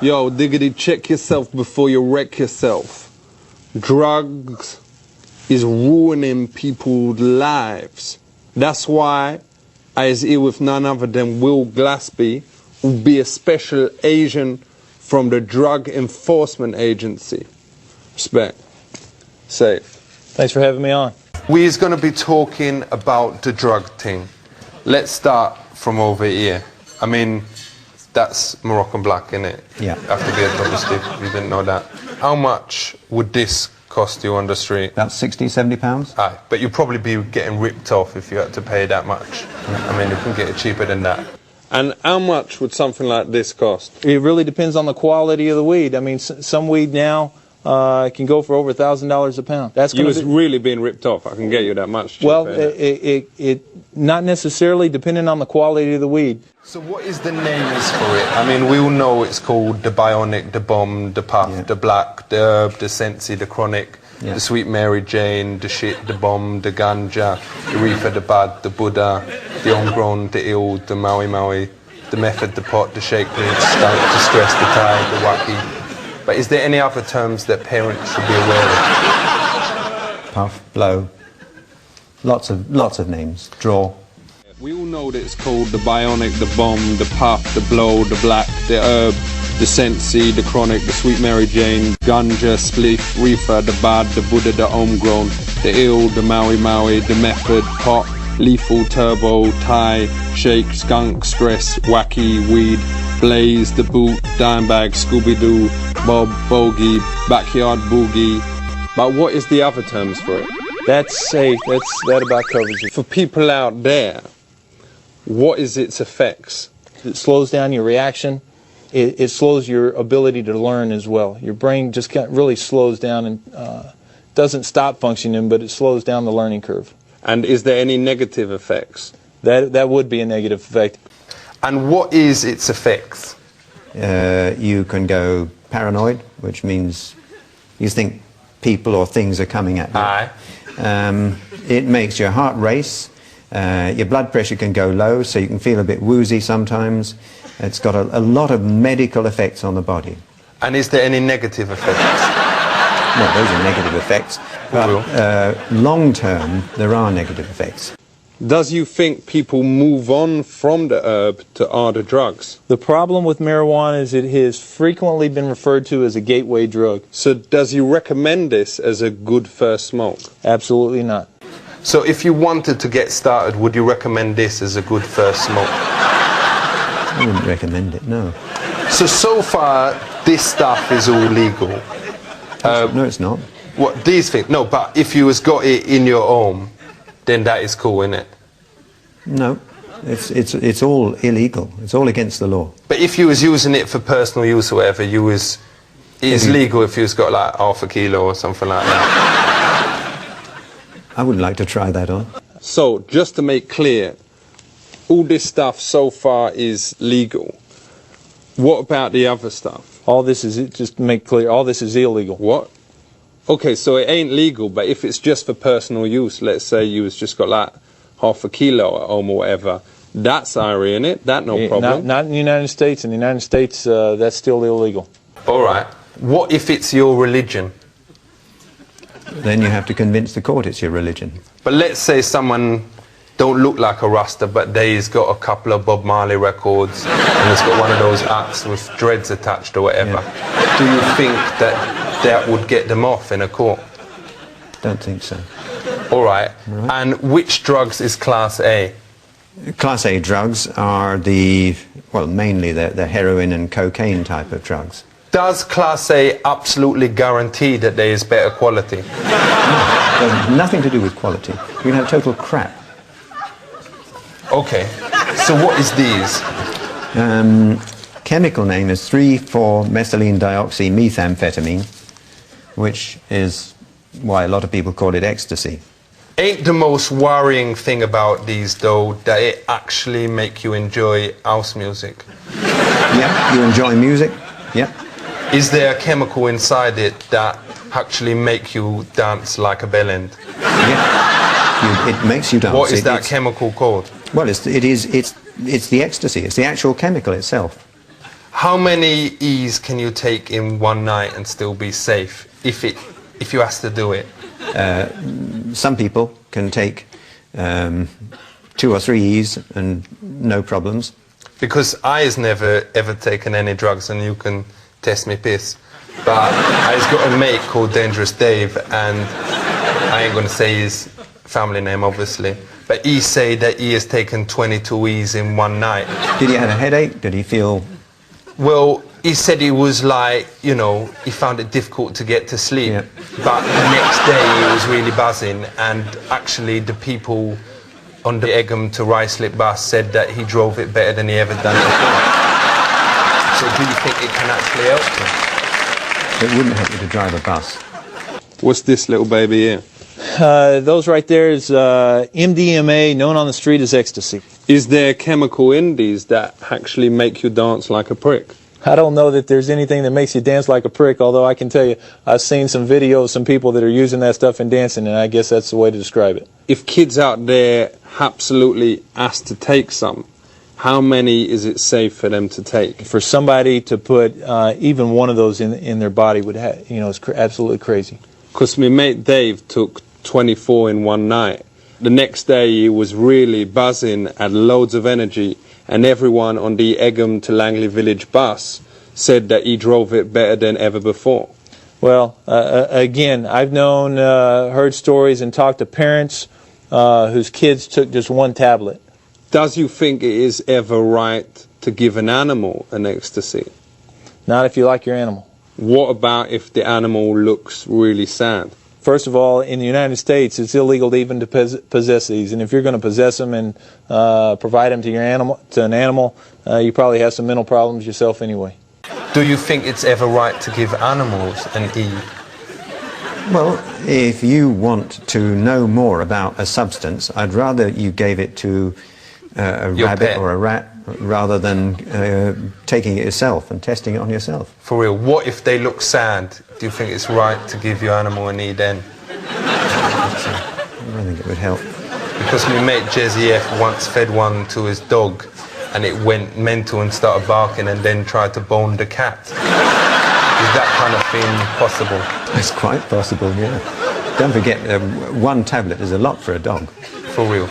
Yo, diggity, check yourself before you wreck yourself. Drugs is ruining people's lives. That's why I is here with none other than Will Glaspie, who be a special agent from the Drug Enforcement Agency. Respect. Safe. Thanks for having me on. We is going to be talking about the drug thing. Let's start from over here. I mean, that's Moroccan black, innit? Yeah. Have to be a double stick if you didn't know that. How much would this cost you on the street? About 60, 70 pounds. Aye, but you'd probably be getting ripped off if you had to pay that much. Yeah. I mean, you can get it cheaper than that. And how much would something like this cost? It really depends on the quality of the weed. I mean, some weed now can go for over $1,000 a pound. That's you was really being ripped off. I can get you that much cheaper. Well, it not necessarily, depending on the quality of the weed. So what is the names for it? I mean, we all know it's called the Bionic, the Bomb, the Puff, the Black, the Herb, the Sensi, the Chronic, the Sweet Mary Jane, the Shit, the Bomb, the Ganja, the Reefer, the Bad, the Buddha, the Homegrown, the Ill, the Maui Maui, the Method, the Pot, the Shake, the Stunk, the Stress, the Tide, the Wacky. But is there any other terms that parents should be aware of? Puff, blow, lots of names. Draw. We all know that it's called the Bionic, the Bomb, the Puff, the Blow, the Black, the Herb, the Sensi, the Chronic, the Sweet Mary Jane, Ganja, Spliff, Reefer, the Bad, the Buddha, the Homegrown, the Ill, the Maui Maui, the Method, Pot, Lethal, Turbo, Tie, Shake, Skunk, Stress, Wacky, Weed, Blaze, The Boot, Dimebag, Scooby-Doo, Bob, Bogey, Backyard Boogie. But what is the other terms for it? That's safe. That about covers it. For people out there, what is its effects? It slows down your reaction. It slows your ability to learn as well. Your brain just really slows down and doesn't stop functioning, but it slows down the learning curve. And is there any negative effects? That would be a negative effect. And what is its effects? You can go paranoid, which means you think people or things are coming at you. Aye. It makes your heart race. Your blood pressure can go low, so you can feel a bit woozy sometimes. It's got a lot of medical effects on the body. And is there any negative effects? No, those are negative effects. But long term, there are negative effects. Does you think people move on from the herb to other drugs? The problem with marijuana is it has frequently been referred to as a gateway drug. So does you recommend this as a good first smoke? Absolutely not. So if you wanted to get started, would you recommend this as a good first smoke? I wouldn't recommend it, no. So far, this stuff is all legal. No, it's not. What, these things? No, but if you has got it in your home, then that is cool, isn't it? No, it's all illegal. It's all against the law. But if you was using it for personal use or whatever, it's legal if you was got like half a kilo or something like that. I would like to try that on. So, just to make clear, all this stuff so far is legal. What about the other stuff? All this is, just to make clear, all this is illegal. What? Okay, so it ain't legal, but if it's just for personal use, let's say you was just got like half a kilo at home or whatever, that's Irie, innit? That no problem. Not in the United States. In the United States, that's still illegal. All right. What if it's your religion? Then you have to convince the court it's your religion. But let's say someone don't look like a Rasta, but they's got a couple of Bob Marley records and it's got one of those hats with dreads attached or whatever. Yeah. Do you think that would get them off in a court? Don't think so. All right. And which drugs is Class A? Class A drugs are mainly the heroin and cocaine type of drugs. Does Class A absolutely guarantee that there is better quality? No, nothing to do with quality. You can have total crap. Okay. So what is these? Chemical name is 3,4-methylene dioxymethamphetamine, which is why a lot of people call it ecstasy. Ain't the most worrying thing about these, though, that it actually make you enjoy house music? Yeah, you enjoy music? Yeah. Is there a chemical inside it that actually make you dance like a bellend? Yeah. It makes you dance. What is that chemical called? Well, it's the ecstasy. It's the actual chemical itself. How many E's can you take in one night and still be safe if you ask to do it? Some people can take 2 or 3 E's and no problems. Because I has never ever taken any drugs, and you can test me piss. But I've got a mate called Dangerous Dave, and I ain't gonna say his family name obviously, but he said that he has taken 22 E's in one night. Did he have a headache? Did he feel... Well, he said he was like, you know, he found it difficult to get to sleep. Yeah. But the next day he was really buzzing, and actually the people on the Egham to Ruislip bus said that he drove it better than he ever done before. So do you think it can actually help him? It wouldn't help you to drive a bus. What's this little baby here? Those right there is MDMA, known on the street as ecstasy. Is there chemical in these that actually make you dance like a prick? I don't know that there's anything that makes you dance like a prick, although I can tell you I've seen some videos, some people that are using that stuff and dancing, and I guess that's the way to describe it. If kids out there absolutely asked to take some, how many is it safe for them to take? For somebody to put even one of those in their body would have, you know, it's absolutely crazy. Because my mate Dave took 24 in one night. The next day he was really buzzing, had loads of energy, and everyone on the Egham to Langley Village bus said that he drove it better than ever before. Well, again, I've known, heard stories and talked to parents whose kids took just one tablet. Does you think it is ever right to give an animal an ecstasy? Not if you like your animal. What about if the animal looks really sad? First of all, in the United States, it's illegal to even to possess these, and if you're going to possess them and provide them to an animal, you probably have some mental problems yourself anyway. Do you think it's ever right to give animals an E? Well, if you want to know more about a substance, I'd rather you gave it to a rabbit pet. or a rat rather than taking it yourself and testing it on yourself. For real, what if they look sad? Do you think it's right to give your animal an E then? I think it would help. Because my mate Jezzy F once fed one to his dog, and it went mental and started barking and then tried to bone the cat. Is that kind of thing possible? It's quite possible, yeah. Don't forget, one tablet is a lot for a dog. For real.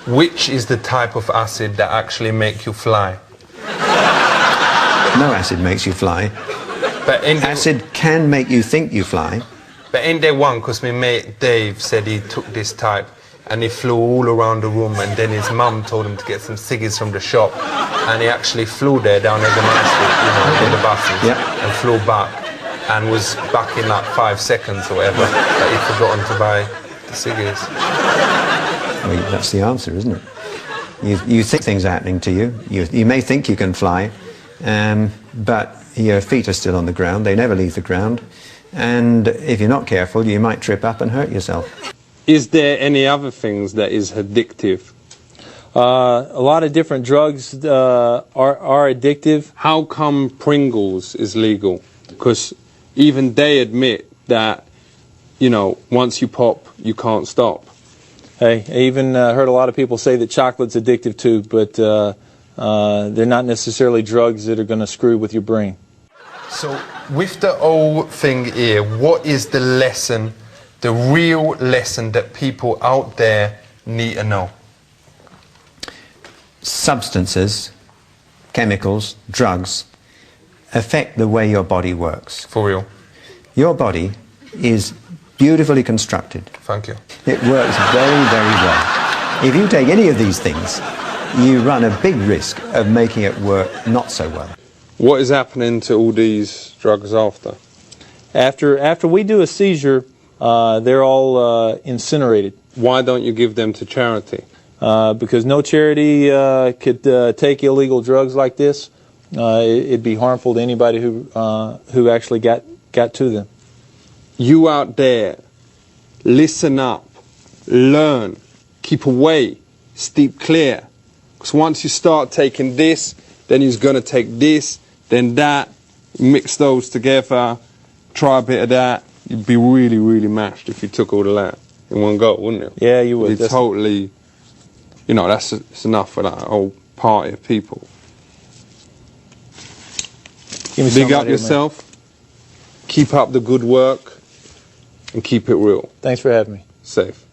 Which is the type of acid that actually make you fly? No acid makes you fly. But Acid can make you think you fly. But in there one, because my mate Dave said he took this type, and he flew all around the room, and then his mum told him to get some ciggies from the shop, and he actually flew there down Egham High Street, you know, in the buses, Yeah. and flew back, and was back in like 5 seconds or whatever, but he'd forgotten to buy the ciggies. Well, that's the answer, isn't it? You think things are happening to you. You may think you can fly, but your feet are still on the ground. They never leave the ground. And if you're not careful, you might trip up and hurt yourself. Is there any other things that is addictive? A lot of different drugs are addictive. How come Pringles is legal? Because even they admit that, you know, once you pop, you can't stop. Hey, I even heard a lot of people say that chocolate's addictive too, but they're not necessarily drugs that are going to screw with your brain. So with the whole thing here, what is the lesson, the real lesson that people out there need to know? Substances, chemicals, drugs affect the way your body works. For real. Your body is beautifully constructed. Thank you. It works very, very well. If you take any of these things, you run a big risk of making it work not so well. What is happening to all these drugs after? After we do a seizure, they're all incinerated. Why don't you give them to charity? Because no charity could take illegal drugs like this. It'd be harmful to anybody who actually got to them. You out there, listen up, learn, keep away, steep clear. Because once you start taking this, then you're going to take this, then that, mix those together, try a bit of that. You'd be really, really mashed if you took all of that in one go, wouldn't you? Yeah, you would. It's totally, you know, it's enough for that whole party of people. Give me Big some up right here, man. yourself. Keep up the good work. And keep it real. Thanks for having me. Safe.